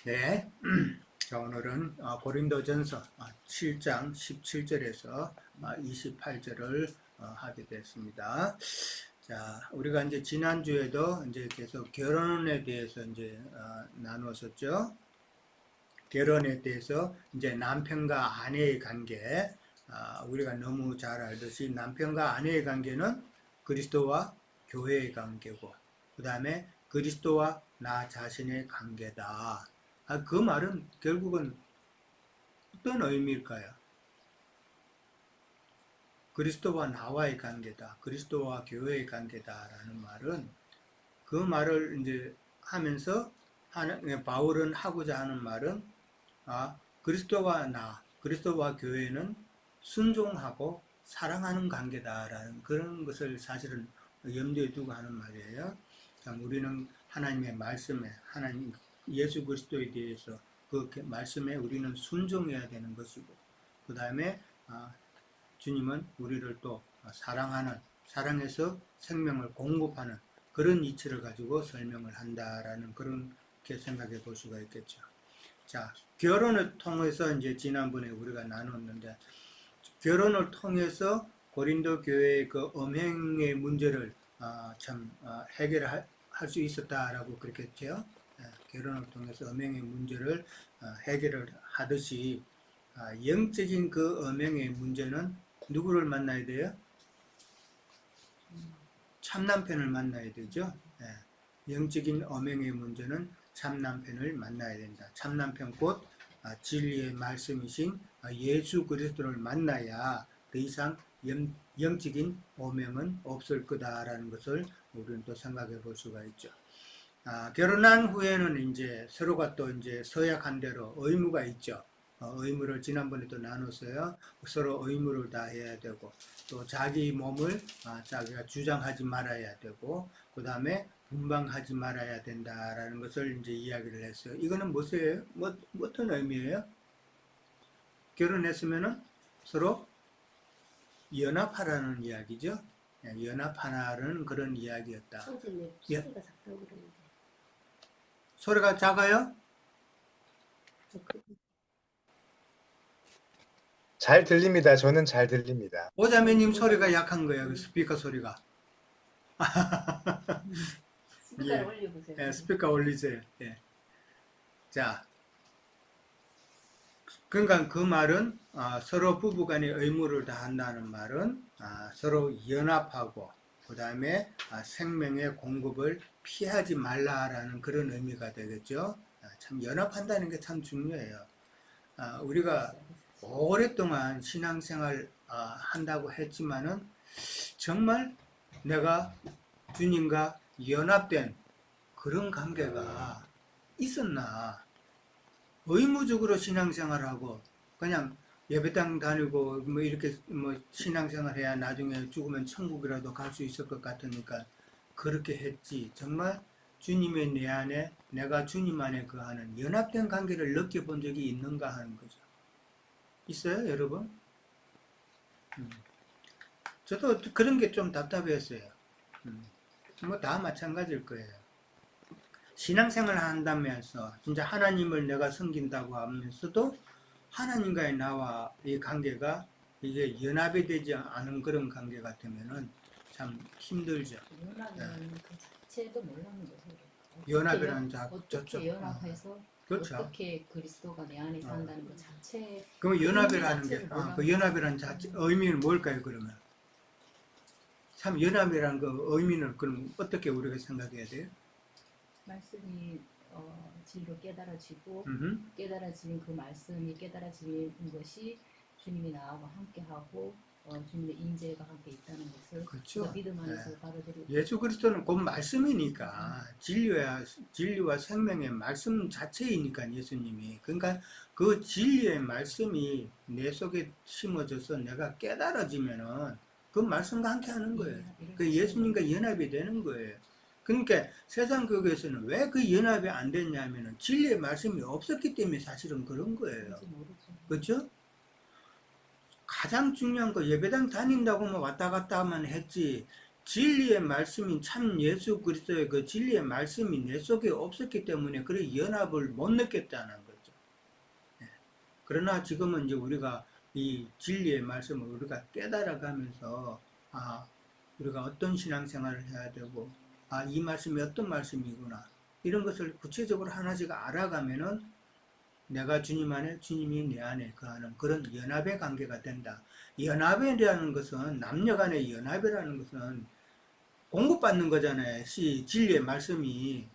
네. 자, 오늘은 고린도전서 7장 17절에서 28절을 하게 됐습니다. 자, 우리가 이제 지난주에도 이제 계속 결혼에 대해서 이제 나누었었죠. 결혼에 대해서 이제 남편과 아내의 관계, 우리가 너무 잘 알듯이 남편과 아내의 관계는 그리스도와 교회의 관계고, 그 다음에 그리스도와 나 자신의 관계다. 그 말은 결국은 어떤 의미일까요? 그리스도와 나와의 관계다. 그리스도와 교회의 관계다라는 말은 그 말을 이제 하면서 바울은 하고자 하는 말은 그리스도와 그리스도와 교회는 순종하고 사랑하는 관계다라는 그런 것을 사실은 염두에 두고 하는 말이에요. 참 우리는 하나님의 말씀에 하나님 예수 그리스도에 대해서 그 말씀에 우리는 순종해야 되는 것이고, 그 다음에 주님은 우리를 또 사랑해서 생명을 공급하는 그런 이치를 가지고 설명을 한다라는 그렇게 생각해 볼 수가 있겠죠. 자, 결혼을 통해서 이제 지난번에 우리가 나눴는데, 결혼을 통해서 고린도 교회의 그 음행의 문제를 해결할 수 있었다라고 그렇게 했죠. 결혼을 통해서 음행의 문제를 해결을 하듯이 영적인 그 음행의 문제는 누구를 만나야 돼요? 참남편을 만나야 되죠. 영적인 음행의 문제는 참남편을 만나야 된다. 참남편 곧 진리의 말씀이신 예수 그리스도를 만나야 더 이상 영적인 오명은 없을 거다라는 것을 우리는 또 생각해 볼 수가 있죠. 결혼한 후에는 이제 서로가 또 이제 서약한 대로 의무가 있죠. 의무를 지난번에도 나눴어요. 서로 의무를 다해야 되고, 또 자기 몸을 자기가 주장하지 말아야 되고, 그 다음에 분방하지 말아야 된다라는 것을 이제 이야기를 했어요. 이거는 무엇이에요? 어떤 의미예요? 결혼했으면은 서로 연합하라는 이야기죠. 연합하라는 그런 이야기였다. 선생님, 소리가 작다고 그러는데. 소리가 작아요? 잘 들립니다. 저는 잘 들립니다. 오자매님 소리가 약한 거예요. 그 스피커 소리가. 스피커를 올려보세요. 예, 스피커 올리세요. 예. 자, 그러니까 그 말은 서로 부부간의 의무를 다한다는 말은 서로 연합하고 그 다음에 생명의 공급을 피하지 말라라는 그런 의미가 되겠죠. 참 연합한다는 게 참 중요해요. 우리가 오랫동안 신앙생활 한다고 했지만은 정말 내가 주님과 연합된 그런 관계가 있었나? 의무적으로 신앙생활하고 그냥 예배당 다니고 뭐 이렇게 뭐 신앙생활해야 나중에 죽으면 천국이라도 갈 수 있을 것 같으니까 그렇게 했지. 정말 주님의 내 안에 내가 주님 안에 거하는 연합된 관계를 느껴본 적이 있는가 하는 거죠. 있어요, 여러분? 저도 그런 게 좀 답답했어요. 뭐 다 마찬가지일 거예요. 신앙생활을 한다면서 진짜 하나님을 내가 섬긴다고 하면서도 하나님과의 나와 이 관계가 이게 연합이 되지 않은 그런 관계 같으면은 참 힘들죠. 연합은 그 자체도 몰랐는 거죠. 연합이라는 어떻게 연합해서 그렇죠. 어떻게 그리스도가 내 안에 산다는 것 자체. 그럼 연합이라는 게 그 연합이라는 자체 의미는 뭘까요? 그러면 참 연합이라는 그 의미는 그럼 어떻게 우리가 생각해야 돼요? 말씀이 진리로 깨달아지고 음흠. 깨달아지는 그 말씀이 깨달아지는 것이 주님이 나하고 함께하고 주님의 인재가 함께 있다는 것을 그렇죠. 믿음 안에서 받아들이고 예수 그리스도는 곧 말씀이니까 진리와 생명의 말씀 자체이니까 예수님이 그러니까 그 진리의 말씀이 내 속에 심어져서 내가 깨달아지면은 그 말씀과 함께 하는 거예요. 그 예수님과 연합이 되는 거예요. 그러니까 세상 교회에서는 왜 그 연합이 안 됐냐면은 진리의 말씀이 없었기 때문에 사실은 그런 거예요. 그렇죠? 가장 중요한 거 예배당 다닌다고 뭐 왔다 갔다 하면 했지 진리의 말씀인 참 예수 그리스도의 그 진리의 말씀이 내 속에 없었기 때문에 그런 연합을 못 느꼈다는 거죠. 예. 그러나 지금은 이제 우리가 이 진리의 말씀을 우리가 깨달아가면서 아, 우리가 어떤 신앙생활을 해야 되고 아, 이 말씀이 어떤 말씀이구나 이런 것을 구체적으로 하나씩 알아가면은 내가 주님 안에 주님이 내 안에 거하는 그런 연합의 관계가 된다. 연합이라는 것은 남녀 간의 연합이라는 것은 공급받는 거잖아요. 진리의 말씀이.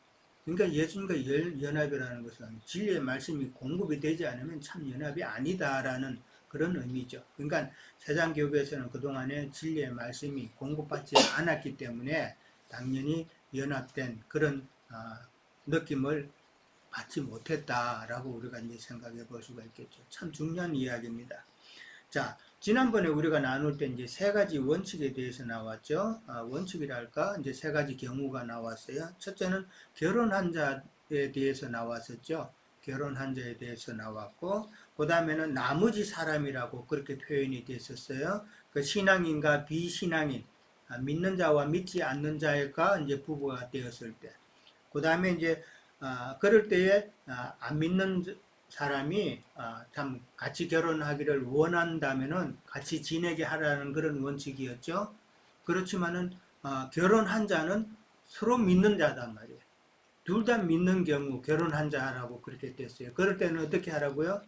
그러니까 예수님과 연합이라는 것은 진리의 말씀이 공급이 되지 않으면 참 연합이 아니다라는 그런 의미죠. 그러니까 세상 교회에서는 그동안에 진리의 말씀이 공급받지 않았기 때문에 당연히 연합된 그런 느낌을 받지 못했다라고 우리가 이제 생각해 볼 수가 있겠죠. 참 중요한 이야기입니다. 자, 지난번에 우리가 나눌 때 이제 세 가지 원칙에 대해서 나왔죠. 원칙이랄까? 이제 세 가지 경우가 나왔어요. 첫째는 결혼한 자에 대해서 나왔었죠. 결혼한 자에 대해서 나왔고, 그 다음에는 나머지 사람이라고 그렇게 표현이 됐었어요. 그 신앙인과 비신앙인, 믿는 자와 믿지 않는 자가 이제 부부가 되었을 때. 그 다음에 이제, 그럴 때에, 안 믿는 사람이 참 같이 결혼하기를 원한다면은 같이 지내게 하라는 그런 원칙이었죠. 그렇지만은 결혼한 자는 서로 믿는 자단 말이에요. 둘 다 믿는 경우 결혼한 자라고 그렇게 됐어요. 그럴 때는 어떻게 하라고요?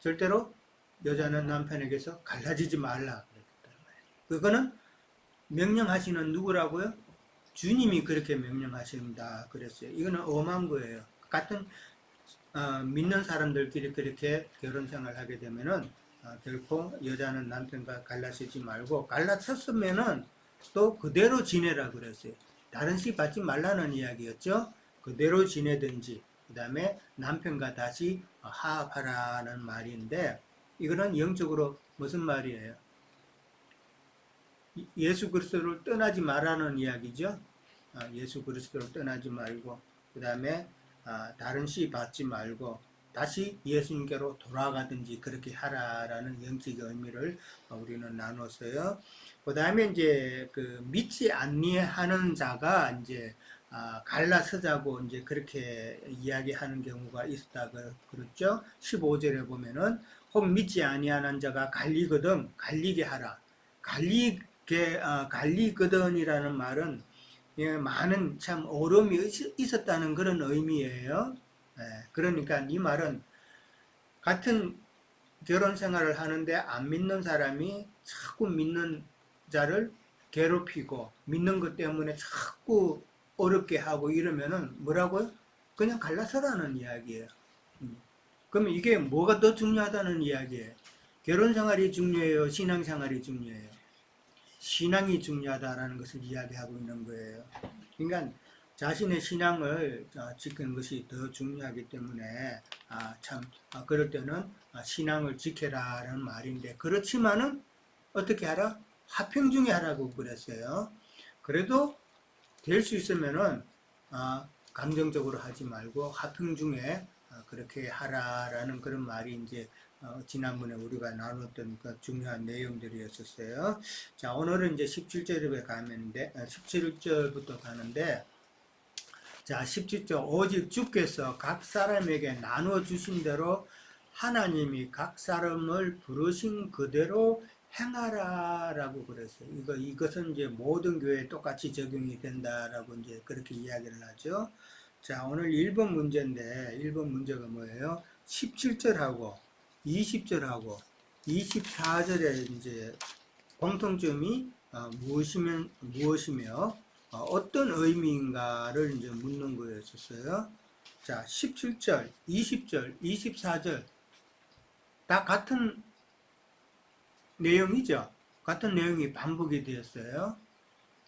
절대로 여자는 남편에게서 갈라지지 말라 그랬단 말이에요. 그거는 명령하시는 누구라고요? 주님이 그렇게 명령하신다 그랬어요. 이거는 엄한 거예요. 같은 믿는 사람들끼리 그렇게 결혼 생활을 하게 되면은 결코 여자는 남편과 갈라서지 말고 갈라섰으면은 또 그대로 지내라 그랬어요. 다른 씨 받지 말라는 이야기였죠. 그대로 지내든지 그 다음에 남편과 다시 화합하라는 말인데 이거는 영적으로 무슨 말이에요? 예수 그리스도를 떠나지 말라는 이야기죠. 예수 그리스도를 떠나지 말고 그 다음에 다른 씨 받지 말고 다시 예수님께로 돌아가든지 그렇게 하라라는 영적인 의미를 우리는 나눴어요. 그 다음에 이제 그 믿지 아니하는 자가 이제 갈라서자고 이제 그렇게 이야기하는 경우가 있었다 그랬죠. 15절에 보면은 혹 믿지 아니하는 자가 갈리게 하라. 갈리거든이라는 말은 많은 참 어려움이 있었다는 그런 의미예요. 그러니까 이 말은 같은 결혼 생활을 하는데 안 믿는 사람이 자꾸 믿는 자를 괴롭히고 믿는 것 때문에 자꾸 어렵게 하고 이러면은 뭐라고요? 그냥 갈라서라는 이야기예요. 그러면 이게 뭐가 더 중요하다는 이야기예요? 결혼 생활이 중요해요? 신앙 생활이 중요해요? 신앙이 중요하다라는 것을 이야기하고 있는 거예요. 그러니까 자신의 신앙을 지키는 것이 더 중요하기 때문에 참 그럴 때는 신앙을 지켜라라는 말인데 그렇지만은 어떻게 하라? 화평 중에 하라고 그랬어요. 그래도 될 수 있으면은 감정적으로 하지 말고 화평 중에 그렇게 하라라는 그런 말이 이제 지난번에 우리가 나눴던 그 중요한 내용들이었었어요. 자, 오늘은 이제 17절에 가는데, 17절부터 가는데, 자, 17절. 오직 주께서 각 사람에게 나누어 주신 대로 하나님이 각 사람을 부르신 그대로 행하라라고 그랬어요. 이것은 이제 모든 교회에 똑같이 적용이 된다라고 이제 그렇게 이야기를 하죠. 자, 오늘 1번 문제인데, 1번 문제가 뭐예요? 17절하고 20절하고 24절에 이제 공통점이 무엇이며 어떤 의미인가를 이제 묻는 거였었어요. 자, 17절, 20절, 24절 다 같은 내용이죠. 같은 내용이 반복이 되었어요.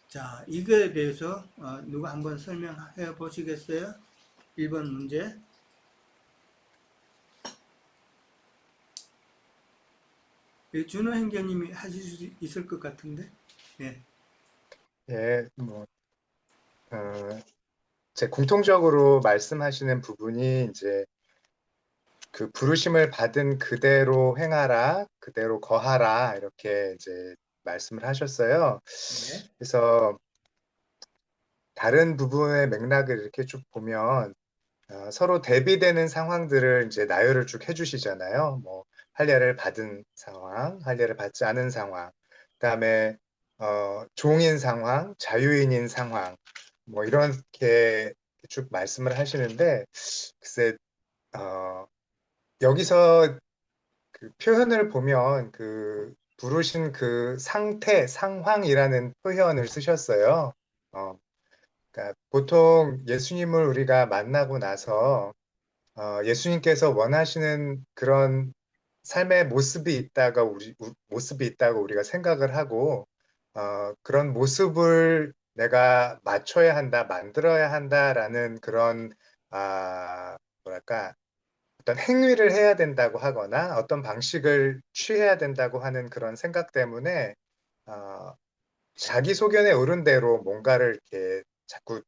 자, 이거에 대해서 누가 한번 설명해 보시겠어요? 1번 문제. 준호 행자님이 하실 수 있을 것 같은데. 네. 예, 뭐, 제 공통적으로 말씀하시는 부분이 이제 그 부르심을 받은 그대로 행하라, 그대로 거하라, 이렇게 이제 말씀을 하셨어요. 네. 그래서 다른 부분의 맥락을 이렇게 쭉 보면 서로 대비되는 상황들을 이제 나열을 쭉 해주시잖아요. 뭐 할례를 받은 상황, 할례를 받지 않은 상황, 그다음에 종인 상황, 자유인인 상황, 뭐 이렇게 쭉 말씀을 하시는데 글쎄 여기서 그 표현을 보면 그 부르신 그 상태, 상황이라는 표현을 쓰셨어요. 어, 그러니까 보통 예수님을 우리가 만나고 나서 예수님께서 원하시는 그런 삶의 모습이 있다고 우리가 생각을 하고 그런 모습을 내가 맞춰야 한다, 만들어야 한다라는 그런 뭐랄까 어떤 행위를 해야 된다고 하거나 어떤 방식을 취해야 된다고 하는 그런 생각 때문에 어, 자기 소견에 오른 대로 뭔가를 이렇게 자꾸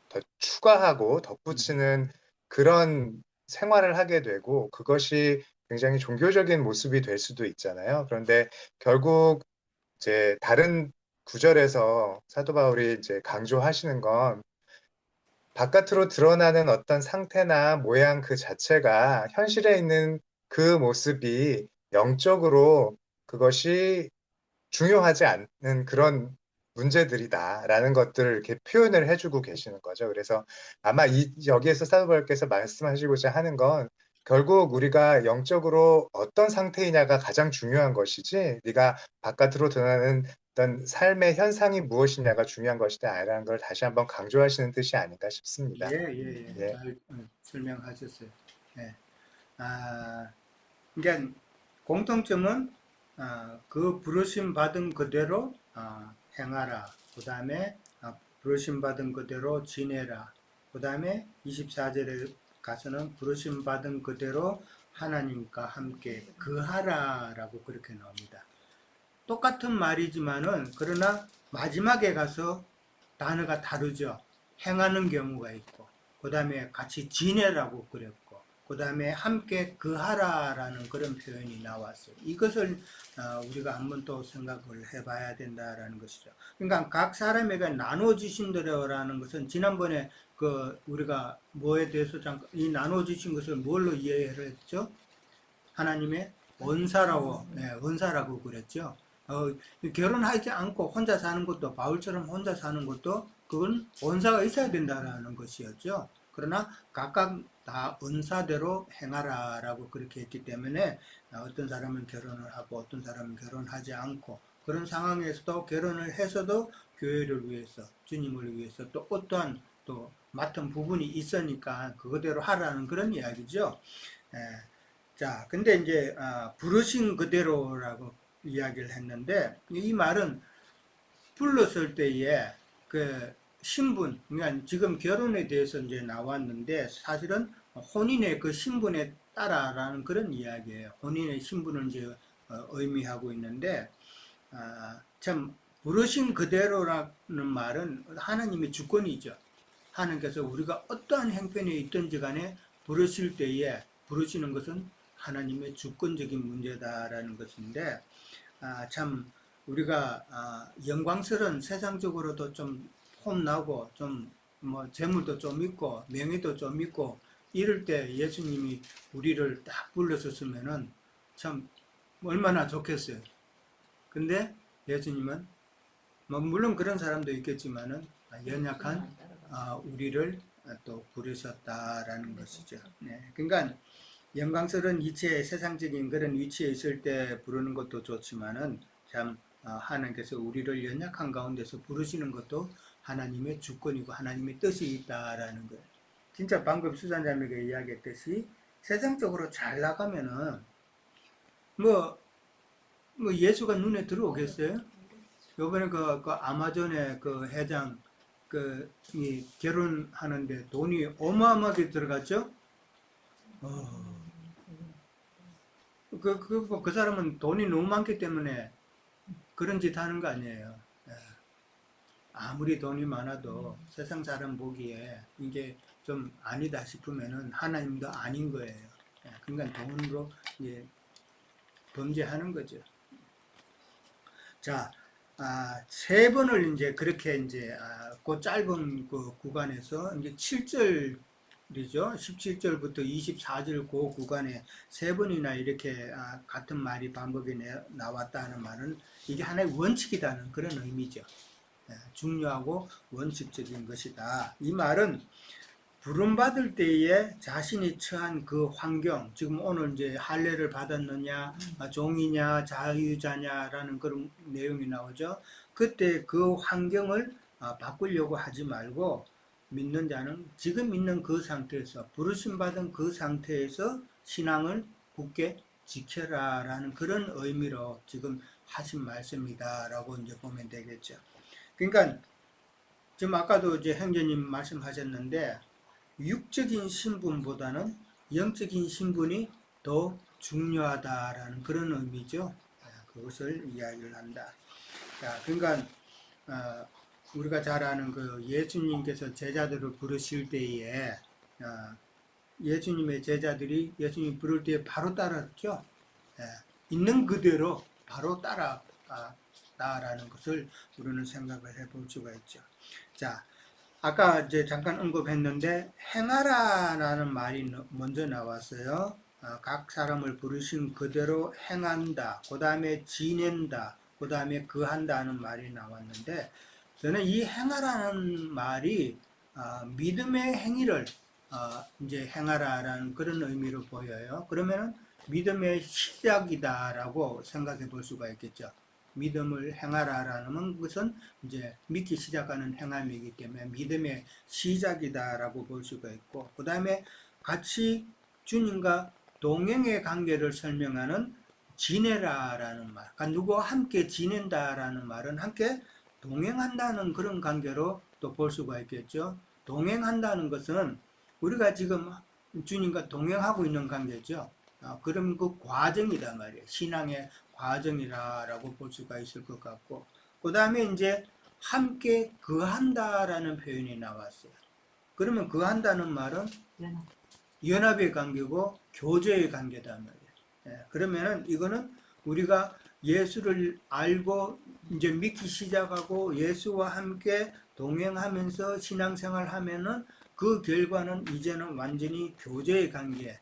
더 추가하고 음, 덧붙이는 그런 생활을 하게 되고 그것이 굉장히 종교적인 모습이 될 수도 있잖아요. 그런데 결국 이제 다른 구절에서 사도 바울이 이제 강조하시는 건 바깥으로 드러나는 어떤 상태나 모양 그 자체가 현실에 있는 그 모습이 영적으로 그것이 중요하지 않는 그런 문제들이다라는 것들을 이렇게 표현을 해주고 계시는 거죠. 그래서 아마 여기에서 사도바울께서 말씀하시고자 하는 건 결국 우리가 영적으로 어떤 상태이냐가 가장 중요한 것이지 네가 바깥으로 드러나는 어떤 삶의 현상이 무엇이냐가 중요한 것이 아니라는 걸 다시 한번 강조하시는 뜻이 아닌가 예, 싶습니다. 예, 예. 예. 잘 설명하셨어요. 예. 아, 그러니까 공통점은 그 부르심 받은 그대로 행하라. 그 다음에 부르심 받은 그대로 지내라. 그 다음에 24절에 가서는 부르심 받은 그대로 하나님과 함께 그하라라고 그렇게 나옵니다. 똑같은 말이지만은 그러나 마지막에 가서 단어가 다르죠. 행하는 경우가 있고, 그 다음에 같이 지내라고 그랬고, 그 다음에 함께 그하라라는 그런 표현이 나왔어요. 이것을 우리가 한번 또 생각을 해봐야 된다라는 것이죠. 그러니까 각 사람에게 나눠주신 대로라는 것은 지난번에 그 우리가 뭐에 대해서 잠깐 이 나눠주신 것을 뭘로 이해를 했죠? 하나님의 은사라고 그랬죠. 결혼하지 않고 혼자 사는 것도 바울처럼 혼자 사는 것도 그건 은사가 있어야 된다는 것이었죠. 그러나 각각 다 은사대로 행하라라고 그렇게 했기 때문에 어떤 사람은 결혼을 하고 어떤 사람은 결혼하지 않고 그런 상황에서도 결혼을 해서도 교회를 위해서 주님을 위해서 또 어떠한 또 맡은 부분이 있으니까 그거대로 하라는 그런 이야기죠. 예. 자, 근데 이제 부르신 그대로라고 이야기를 했는데 이 말은 불렀을 때에 그 신분, 그러니까 지금 결혼에 대해서 이제 나왔는데 사실은 혼인의 그 신분에 따라라는 그런 이야기예요. 혼인의 신분을 이제 의미하고 있는데 참 부르신 그대로라는 말은 하나님의 주권이죠. 하나님께서 우리가 어떠한 형편에 있든지 간에 부르실 때에 부르시는 것은 하나님의 주권적인 문제다라는 것인데 참 우리가 영광스러운 세상적으로도 좀 폼나고 좀 뭐 재물도 좀 있고 명예도 좀 있고 이럴 때 예수님이 우리를 딱 불렀었으면은 참 얼마나 좋겠어요. 근데 예수님은 뭐 물론 그런 사람도 있겠지만은 연약한 주님 안 따라가시고. 우리를 또 부르셨다라는 것이죠. 네. 그러니까 영광스러운 이치에 세상적인 그런 위치에 있을 때 부르는 것도 좋지만은 참 하나님께서 우리를 연약한 가운데서 부르시는 것도 하나님의 주권이고 하나님의 뜻이 있다라는 거예요. 진짜 방금 수산자매가 이야기했듯이 세상적으로 잘 나가면은 뭐, 뭐 예수가 눈에 들어오겠어요? 요번에 그 아마존의 그 회장 이 결혼하는데 돈이 어마어마하게 들어갔죠? 어, 그 사람은 돈이 너무 많기 때문에 그런 짓 하는 거 아니에요. 예. 아무리 돈이 많아도 세상 사람 보기에 이게 좀 아니다 싶으면은 하나님도 아닌 거예요. 예. 그러니까 돈으로 이제 범죄하는 거죠. 자, 세 번을 이제 그렇게 이제 그 짧은 그 구간에서 이제 7절이죠. 17절부터 24절 그 구간에 세 번이나 이렇게 같은 말이 반복이 나왔다는 말은 이게 하나의 원칙이라는 그런 의미죠. 중요하고 원칙적인 것이다. 이 말은 부름받을 때에 자신이 처한 그 환경, 지금 오늘 이제 할례를 받았느냐, 종이냐, 자유자냐라는 그런 내용이 나오죠. 그때 그 환경을 바꾸려고 하지 말고 믿는 자는 지금 있는 그 상태에서, 부르심 받은 그 상태에서 신앙을 굳게 지켜라 라는 그런 의미로 지금 하신 말씀이다 라고 이제 보면 되겠죠. 그러니까 지금 아까도 이제 형제님 말씀하셨는데 육적인 신분보다는 영적인 신분이 더 중요하다라는 그런 의미죠. 그것을 이야기를 한다. 그러니까 우리가 잘 아는 그 예수님께서 제자들을 부르실 때에 예수님의 제자들이 예수님 부를 때 바로 따랐죠. 있는 그대로 바로 따라다라는 것을 우리는 생각을 해볼 수가 있죠. 자, 아까 이제 잠깐 언급했는데 행하라라는 말이 먼저 나왔어요. 각 사람을 부르신 그대로 행한다. 그 다음에 지낸다. 그 다음에 그한다는 말이 나왔는데 저는 이 행하라는 말이 믿음의 행위를 이제 행하라라는 그런 의미로 보여요. 그러면은 믿음의 시작이다라고 생각해 볼 수가 있겠죠. 믿음을 행하라라는 것은 이제 믿기 시작하는 행함이기 때문에 믿음의 시작이다라고 볼 수가 있고, 그 다음에 같이 주님과 동행의 관계를 설명하는 지내라라는 말, 그러니까 누구와 함께 지낸다라는 말은 함께 동행한다는 그런 관계로 또 볼 수가 있겠죠. 동행한다는 것은 우리가 지금 주님과 동행하고 있는 관계죠. 그럼 그 과정이다 말이에요. 신앙의 과정이라고 볼 수가 있을 것 같고, 그 다음에 이제 함께 거한다라는 표현이 나왔어요. 그러면 거한다는 말은 연합의 관계고 교제의 관계다 말이에요. 그러면은 이거는 우리가 예수를 알고 이제 믿기 시작하고 예수와 함께 동행하면서 신앙생활 하면은 그 결과는 이제는 완전히 교제의 관계,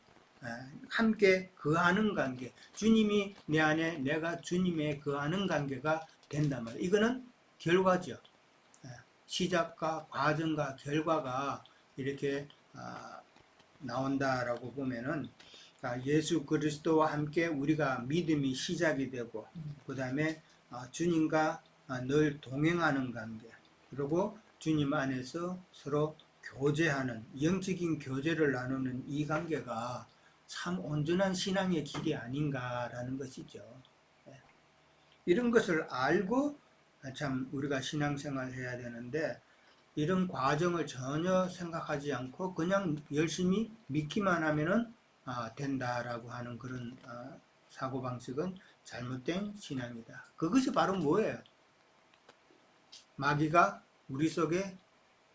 함께 거하는 관계, 주님이 내 안에 내가 주님의 거하는 관계가 된단 말이에요. 이거는 결과죠. 시작과 과정과 결과가 이렇게 나온다라고 보면은 예수 그리스도와 함께 우리가 믿음이 시작이 되고 그 다음에 주님과 늘 동행하는 관계, 그리고 주님 안에서 서로 교제하는 영적인 교제를 나누는 이 관계가 참 온전한 신앙의 길이 아닌가라는 것이죠. 이런 것을 알고 참 우리가 신앙생활 해야 되는데 이런 과정을 전혀 생각하지 않고 그냥 열심히 믿기만 하면은 된다라고 하는 그런 사고방식은 잘못된 신앙이다. 그것이 바로 뭐예요? 마귀가 우리 속에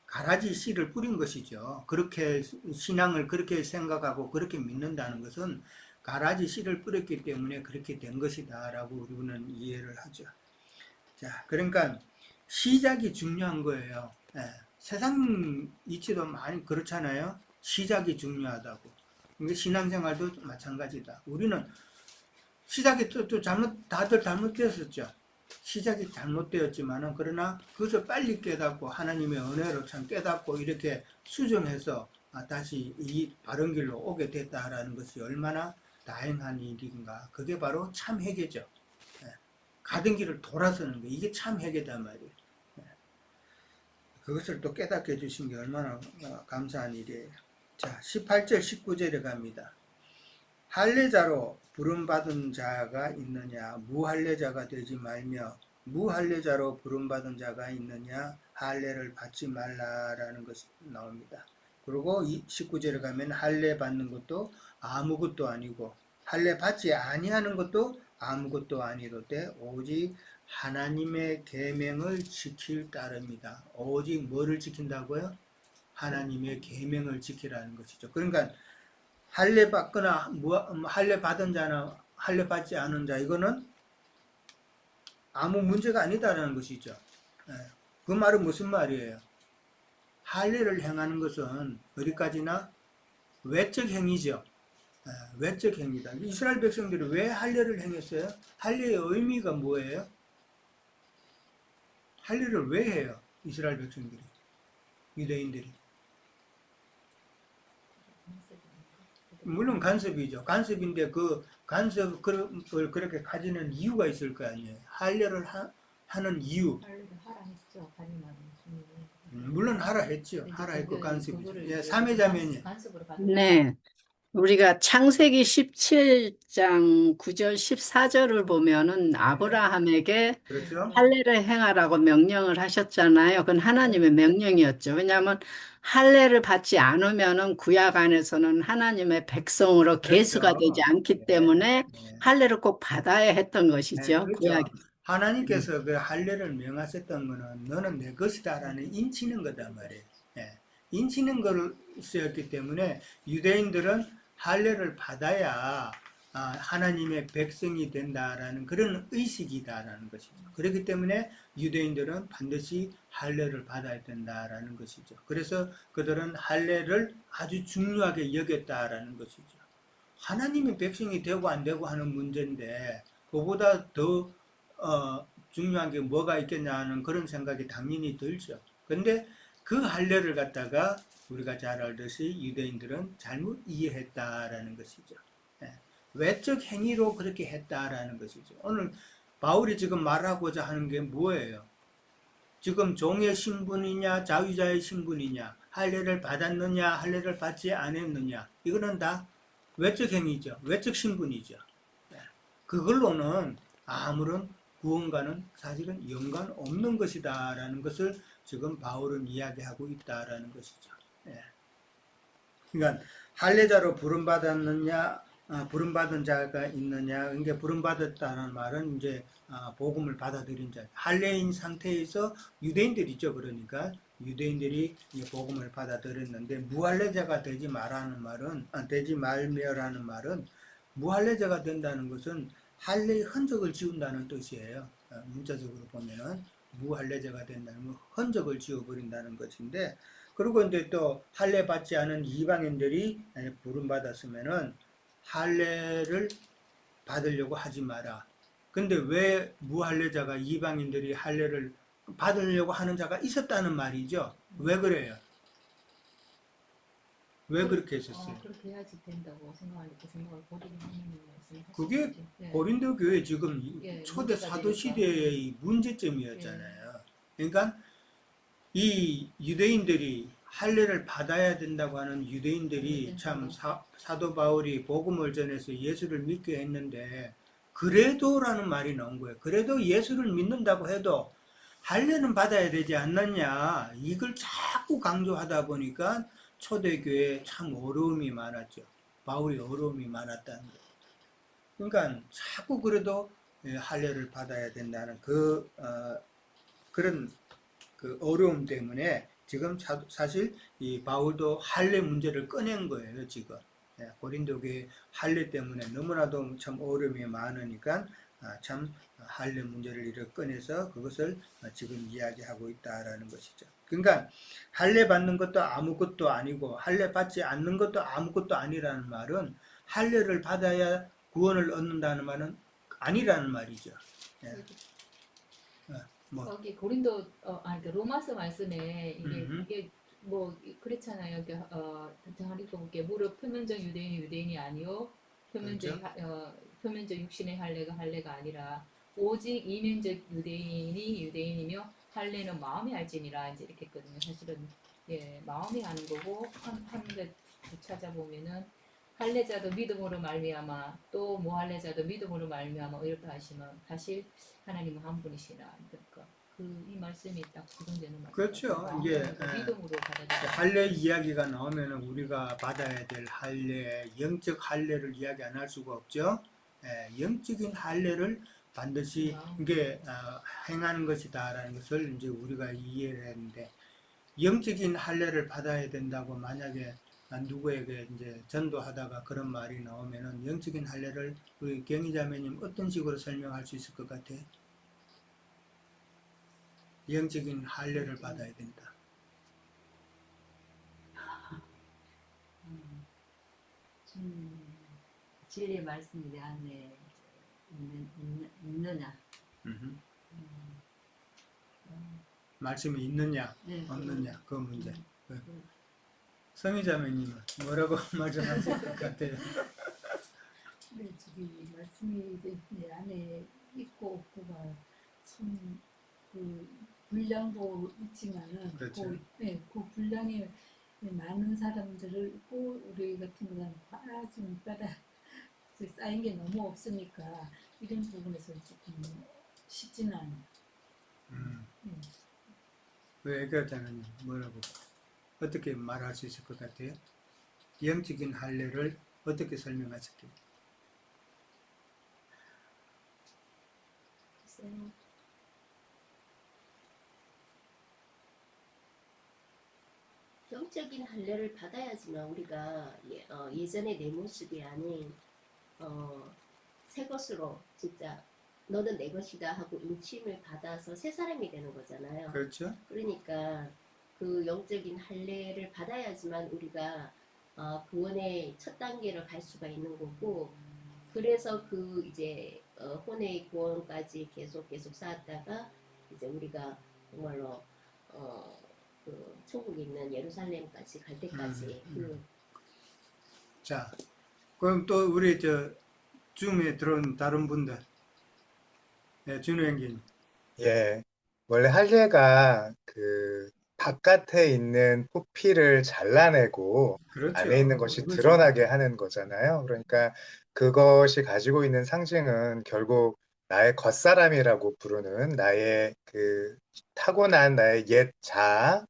가라지 씨를 뿌린 것이죠. 그렇게 신앙을 그렇게 생각하고 그렇게 믿는다는 것은 가라지 씨를 뿌렸기 때문에 그렇게 된 것이다 라고 우리는 이해를 하죠. 자, 그러니까 시작이 중요한 거예요. 세상 이치도 많이 그렇잖아요. 시작이 중요하다고. 그러니까 신앙생활도 마찬가지다. 우리는 시작이 또 다들 잘못되었었죠. 시작이 잘못되었지만은, 그러나 그것을 빨리 깨닫고, 하나님의 은혜로 참 깨닫고, 이렇게 수정해서 다시 이 바른 길로 오게 됐다라는 것이 얼마나 다행한 일인가. 그게 바로 참 회개죠. 가던 길을 돌아서는 거. 이게 참 회개단 말이에요. 그것을 또 깨닫게 해주신 게 얼마나 감사한 일이에요. 자, 18절, 19절에 갑니다. 할례자로 부름받은 자가 있느냐, 무할례자가 되지 말며, 무할례자로 부름받은 자가 있느냐, 할례를 받지 말라라는 것이 나옵니다. 그리고 19절에 가면 할례 받는 것도 아무것도 아니고, 할례 받지 아니하는 것도 아무것도 아니로되 오직 하나님의 계명을 지킬 따름이다. 오직 뭐를 지킨다고요? 하나님의 계명을 지키라는 것이죠. 그러니까 할례 받거나 할례 받은 자나 할례 받지 않은 자, 이거는 아무 문제가 아니다라는 것이죠. 예. 그 말은 무슨 말이에요? 할례를 행하는 것은 어디까지나 외적 행위죠. 예, 외적 행위다. 이스라엘 백성들이 왜 할례를 행했어요? 할례의 의미가 뭐예요? 할례를 왜 해요? 이스라엘 백성들이, 유대인들이. 물론 간섭이죠. 간섭인데 그 간섭을 그렇게 가지는 이유가 있을 거 아니에요. 할례를 하는 이유. 할례를 하라 했죠. 하지만 주님이 물론 하라 했죠. 근데 하라 했고 간섭이죠. 그거를 예, 이제 삼위자매님. 간섭으로 받은 네, 우리가 창세기 17장 9절 14절을 보면은 아브라함에게 그렇죠? 할례를 행하라고 명령을 하셨잖아요. 그건 하나님의 명령이었죠. 왜냐하면 할례를 받지 않으면은 구약 안에서는 하나님의 백성으로 계수가 되지 그렇죠. 않기 네, 때문에 네. 할례를 꼭 받아야 했던 네, 것이죠. 그렇죠. 구약에. 하나님께서 그 할례를 명하셨던 거는 너는 내 것이다라는 인치는 거단 말이에요. 예. 인치는 것이었기 때문에 유대인들은 할례를 받아야 하나님의 백성이 된다라는 그런 의식이다라는 것이죠. 그렇기 때문에 유대인들은 반드시 할례를 받아야 된다라는 것이죠. 그래서 그들은 할례를 아주 중요하게 여겼다라는 것이죠. 하나님의 백성이 되고 안 되고 하는 문제인데 그보다 더 중요한 게 뭐가 있겠냐 하는 그런 생각이 당연히 들죠. 근데 그 할례를 갖다가 우리가 잘 알듯이 유대인들은 잘못 이해했다라는 것이죠. 예. 외적 행위로 그렇게 했다라는 것이죠. 오늘 바울이 지금 말하고자 하는 게 뭐예요? 지금 종의 신분이냐 자유자의 신분이냐, 할례를 받았느냐 할례를 받지 않았느냐, 이거는 다 외적 행위죠. 외적 신분이죠. 예. 그걸로는 아무런 구원과는 사실은 연관 없는 것이다라는 것을 지금 바울은 이야기하고 있다라는 것이죠. 예. 그러니까 할례자로 부름받았느냐, 부름받은 자가 있느냐. 그러니까 부름받았다는 말은 이제 복음을 받아들인 자, 할례인 상태에서 유대인들이죠. 그러니까 유대인들이 복음을 받아들였는데 무할례자가 되지 말라는 말은, 되지 말며라는 말은, 무할례자가 된다는 것은 할례의 흔적을 지운다는 뜻이에요. 문자적으로 보면은 무할례자가 된다는 건 흔적을 지워버린다는 것인데, 그리고 이제 또 할례 받지 않은 이방인들이 부름 받았으면은 할례를 받으려고 하지 마라. 근데 왜 무할례자가, 이방인들이 할례를 받으려고 하는 자가 있었다는 말이죠. 왜 그래요? 왜 그렇게 했었어요? 그렇게 해야지 된다고 생각하니까 그 생각을 고리를 하는 말씀을 그게 하시죠. 예. 고린도 교회 지금 예, 초대 문제가 사도 되니까. 시대의 문제점이었잖아요. 그러니까 이 유대인들이 할례를 받아야 된다고 하는 유대인들이 참 사도 바울이 복음을 전해서 예수를 믿게 했는데, 그래도라는 말이 나온 거예요. 그래도 예수를 믿는다고 해도 할례는 받아야 되지 않느냐, 이걸 자꾸 강조하다 보니까 초대교회에 참 어려움이 많았죠. 바울이 어려움이 많았다는 거예요. 그러니까 자꾸 그래도 할례를 받아야 된다는 그런 그 어려움 때문에 지금 사실 이 바울도 할례 문제를 꺼낸 거예요, 지금. 고린도 교회 할례 때문에 너무나도 참 어려움이 많으니까 참 할례 문제를 이렇게 꺼내서 그것을 지금 이야기하고 있다라는 것이죠. 그러니까 할례 받는 것도 아무것도 아니고 할례 받지 않는 것도 아무것도 아니라는 말은, 할례를 받아야 구원을 얻는다는 말은 아니라는 말이죠. 예. 뭐. 여기 고린도 그 로마서 말씀에 이게 뭐 그렇잖아요. 이게 잘 읽어볼게. 무릇 표면적 유대인이 유대인이 아니요 표면적 그렇죠? 표면적 육신의 할례가 아니라 오직 이면적 유대인이 유대인이며 할례는 마음이 할지니라, 이제 이렇게 했거든요. 사실은 마음이 하는 거고, 한데 찾아보면은 할례자도 믿음으로 말미암아 또 무할례자도 믿음으로 말미암아 이렇게 하시면 사실 하나님은 한 분이시라. 그러니까 이 말씀이 딱 적용되는 말씀. 그렇죠. 이게 믿음으로 받아들여. 할례 이야기가 나오면 우리가 받아야 될 할례, 영적 할례를 이야기 안 할 수가 없죠. 영적인 할례를 반드시 이게 행하는 것이다라는 것을 이제 우리가 이해를 했는데, 영적인 할례를 받아야 된다고 만약에 누구에게 이제 전도하다가 그런 말이 나오면은 영적인 할례를 우리 경희자매님 어떤 식으로 설명할 수 있을 것 같아요? 영적인 할례를 받아야 된다. 진리의 말씀이 내 안에 있느냐. 음흠. 말씀이 있느냐 네, 없느냐 그 문제. 성희자매님은 뭐라고 말씀하실 것 같아요? 네, 저기 말씀이 이제 내 안에 있고 없고가 참 그 분량도 있지만은 그렇죠. 그 분량이 많은 사람들을 꼭 우리 같은 경우는 좀 빼다 쌓인 게 너무 없으니까 이런 부분에서 조금 쉽지는 않아요. 왜 그렇다면 뭐라고 어떻게 말할 수 있을 것 같아요? 영적인 할례를 어떻게 설명하실게요? 글쎄요. 영적인 할례를 받아야지만 우리가 예전의 내 모습이 아닌 새 것으로 진짜 너는 내 것이다 하고 인침을 받아서 새 사람이 되는 거잖아요. 그렇죠? 그러니까 그 영적인 할례를 받아야지만 우리가 구원의 첫 단계를 갈 수가 있는 거고, 그래서 그 이제 혼의 구원까지 계속 쌓았다가 이제 우리가 정말로 그 천국에 있는 예루살렘까지 갈 때까지 자, 그럼 또 우리 줌에 들어온 다른 분들, 네, 준호 형님. 예, 원래 할례가 그 바깥에 있는 포피를 잘라내고 그렇죠. 안에 있는 것이 그거죠. 드러나게 하는 거잖아요. 그러니까 그것이 가지고 있는 상징은 결국 나의 겉사람이라고 부르는 나의 그 타고난 나의 옛 자아,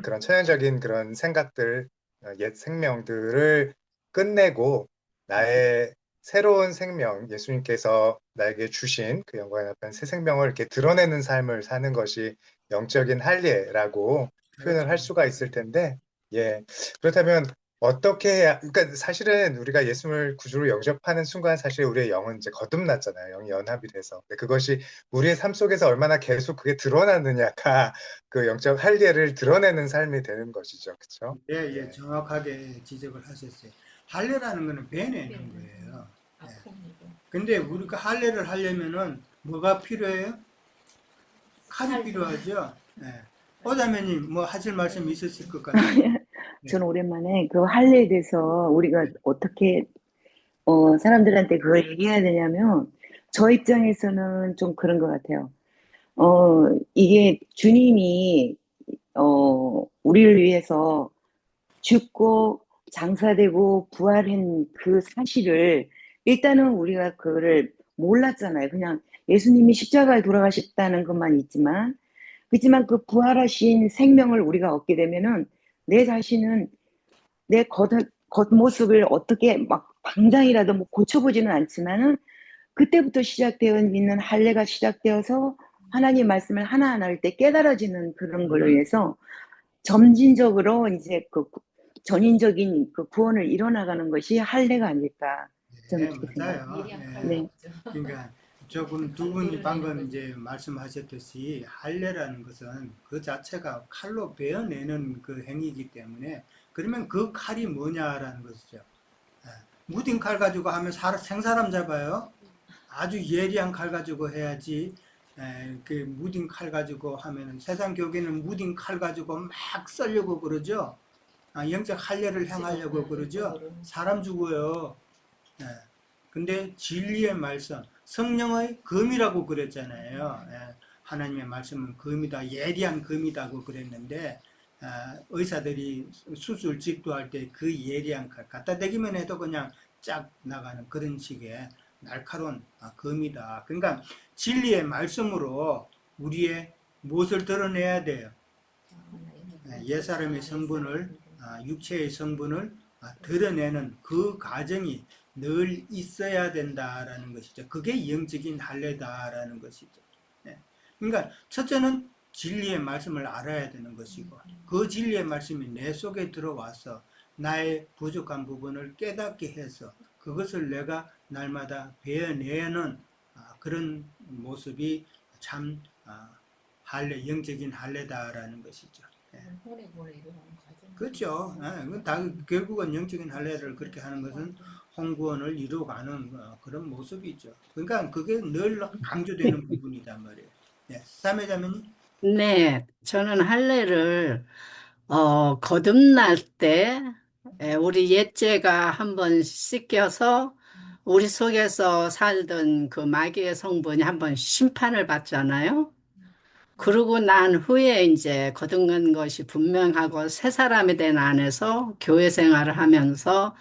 그런 천연적인 그런 생각들, 옛 생명들을 끝내고 나의 새로운 생명, 예수님께서 나에게 주신 그 영광에 나타난 새 생명을 이렇게 드러내는 삶을 사는 것이 영적인 할례라고 표현을 할 그렇죠. 수가 있을 텐데, 예. 그렇다면 어떻게 해야, 그러니까 사실은 우리가 예수님을 구주로 영접하는 순간 사실 우리의 영은 이제 거듭났잖아요. 영이 연합이 돼서. 근데 그것이 우리의 삶 속에서 얼마나 계속 그게 드러나느냐가 그 영적 할례를 드러내는 삶이 되는 것이죠. 그렇죠? 예, 예, 정확하게 지적을 하셨어요. 할례라는 거는 베내는 거예요. 아픔이고. 근데 우리가 할례를 하려면은 뭐가 필요해요? 칼이 필요하죠. 예. 오자매님 뭐 하실 말씀 있으실 것 같아요. 저는 오랜만에 그 할례에 대해서 우리가 어떻게 사람들한테 그걸 얘기해야 되냐면 저 입장에서는 좀 그런 것 같아요. 이게 주님이 우리를 위해서 죽고 장사되고 부활한 그 사실을 일단은 우리가 그거를 몰랐잖아요. 그냥 예수님이 십자가에 돌아가셨다는 것만 있지만 그렇지만 그 부활하신 생명을 우리가 얻게 되면은 내 자신은 내 겉모습을 어떻게 막 당장이라도 뭐 고쳐보지는 않지만은 그때부터 시작되어 있는 할례가 시작되어서 하나님 말씀을 하나하나 할 때 깨달아지는 그런 걸로 인해서 점진적으로 이제 그 전인적인 그 구원을 이뤄나가는 것이 할례가 아닐까 저는 네, 그렇게 맞아요. 생각합니다. 예리한 예. 칼 네. 없죠. 그러니까 조금 두 분이 방금 이제 말씀하셨듯이 할례라는 것은 그 자체가 칼로 베어내는 그 행위이기 때문에 그러면 그 칼이 뭐냐라는 것이죠. 예. 무딘 칼 가지고 하면 생사람 잡아요. 아주 예리한 칼 가지고 해야지. 그 무딘 칼 가지고 하면은 세상 교계는 무딘 칼 가지고 막 썰려고 그러죠. 영적 할례를 행하려고 그러죠. 사람 죽어요. 예. 근데 진리의 말씀, 성령의 검이라고 그랬잖아요. 예. 하나님의 말씀은 검이다, 예리한 검이다고 그랬는데 의사들이 수술 집도할 때 그 예리한 칼 갖다 대기만 해도 그냥 쫙 나가는 그런 식의 날카로운 검이다. 그러니까 진리의 말씀으로 우리의 무엇을 드러내야 돼요? 옛사람의 성분을, 육체의 성분을 드러내는 그 과정이 늘 있어야 된다라는 것이죠. 그게 영적인 할례다라는 것이죠. 그러니까 첫째는 진리의 말씀을 알아야 되는 것이고 그 진리의 말씀이 내 속에 들어와서 나의 부족한 부분을 깨닫게 해서 그것을 내가 날마다 배워내는 그런 모습이 참 할례, 영적인 할례다라는 것이죠. 혼에 보내 일어나는 과정. 그렇죠. 그건 다 결국은 영적인 할례를 그렇게 하는 것은 홍구원을 이루어가는 그런 모습이죠. 그러니까 그게 늘 강조되는 부분이단 말이에요. 예, 사매자매님. 네, 저는 할례를 거듭날 때 우리 옛죄가 한번 씻겨서 우리 속에서 살던 그 마귀의 성분이 한번 심판을 받잖아요. 그러고 난 후에 이제 거듭난 것이 분명하고 새 사람이 된 안에서 교회 생활을 하면서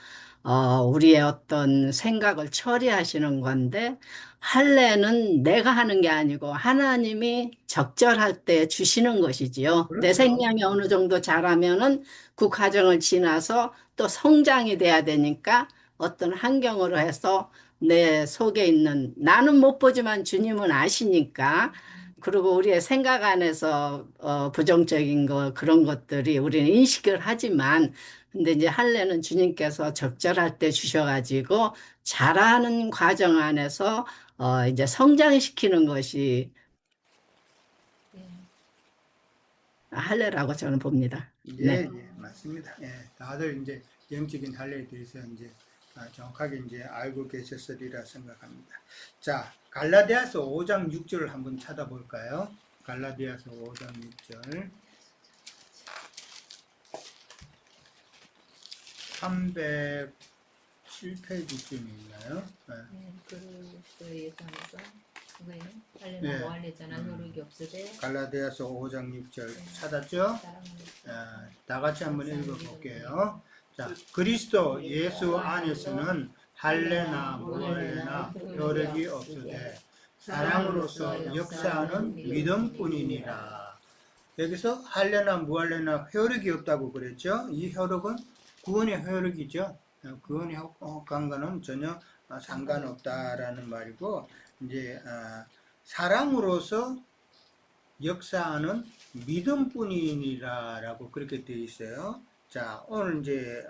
우리의 어떤 생각을 처리하시는 건데 할례는 내가 하는 게 아니고 하나님이 적절할 때 주시는 것이지요. 내 그렇죠. 생명이 어느 정도 자라면은 그 과정을 지나서 또 성장이 돼야 되니까 어떤 환경으로 해서 내 속에 있는 나는 못 보지만 주님은 아시니까 그리고 우리의 생각 안에서 부정적인 거 그런 것들이 우리는 인식을 하지만 근데 이제 할례는 주님께서 적절할 때 주셔가지고 자라는 과정 안에서 이제 성장시키는 것이 예. 할례라고 저는 봅니다. 예, 네. 예, 맞습니다. 예, 다들 이제 영적인 할례에 대해서 이제 정확하게 이제 알고 계셨으리라 생각합니다. 자, 갈라디아서 5장 6절을 한번 찾아볼까요? 갈라디아서 5장 6절. 307페이지쯤 있나요? 네, 그리스도의 예산에서 그거예요. 할례는 네. 뭐 할례잖아. 효력이 없으되 갈라디아서 5장 6절 네. 찾았죠? 다 같이 한번 읽어볼게요. 자, 그리스도 예수 안에서는 할례나 무할례나 효력이 없으되 사랑으로서 역사하는 믿음뿐이니라. 여기서 할례나 무할례나 효력이 없다고 그랬죠? 이 효력은 구원의 효력이죠. 구원의 효과과는 전혀 상관없다라는 말이고, 이제 사랑으로서 역사하는 믿음뿐이니라라고 그렇게 되어 있어요. 자, 오늘 이제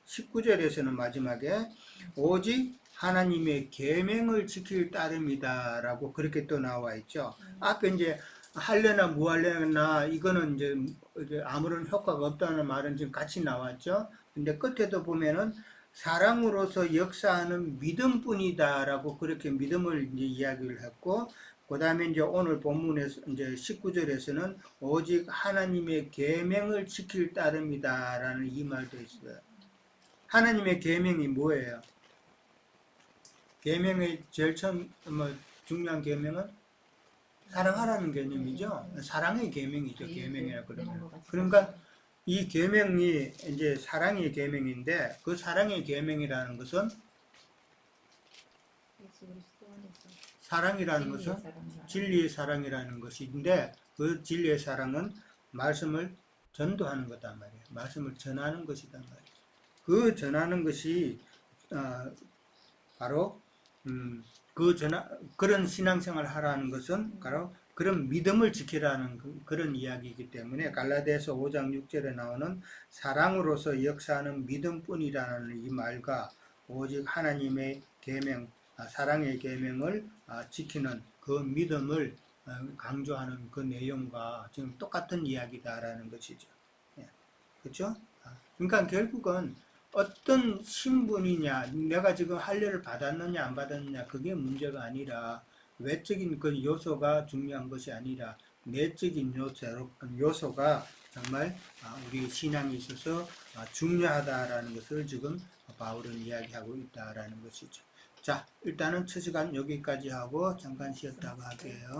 19절에서는 마지막에 오직 하나님의 계명을 지킬 따름이다라고 그렇게 또 나와 있죠. 아까 이제 할례나 무할례나 이거는 이제 아무런 효과가 없다는 말은 지금 같이 나왔죠. 근데 끝에도 보면은 사랑으로서 역사하는 믿음뿐이다라고 그렇게 믿음을 이제 이야기를 했고, 그 다음에 이제 오늘 본문에서 이제 19절에서는 오직 하나님의 계명을 지킬 따름이다라는 이 말도 있어요. 하나님의 계명이 뭐예요? 계명의 제일 처음 중요한 계명은 사랑하라는 개념이죠. 사랑의 계명이죠. 계명이라 그러면. 그러니까 이 계명이 이제 사랑의 계명인데 그 사랑의 계명이라는 것은 사랑이라는 것은 진리의 사랑이라는 것인데 그 진리의 사랑은 말씀을 전도하는 거단 말이에요. 말씀을 전하는 것이단 말이에요. 그 전하는 것이 바로 그런 신앙생활을 하라는 것은 바로 그런 믿음을 지키라는 그런 이야기이기 때문에 갈라디아서 5장 6절에 나오는 사랑으로서 역사하는 믿음뿐이라는 이 말과 오직 하나님의 계명, 사랑의 계명을 지키는 그 믿음을 강조하는 그 내용과 지금 똑같은 이야기다라는 것이죠. 그렇죠? 그러니까 결국은 어떤 신분이냐, 내가 지금 할례를 받았느냐 안 받았느냐 그게 문제가 아니라 외적인 그 요소가 중요한 것이 아니라 내적인 요소가 정말 우리 신앙에 있어서 중요하다라는 것을 지금 바울은 이야기하고 있다라는 것이죠. 자, 일단은 첫 시간 여기까지 하고 잠깐 쉬었다가 할게요.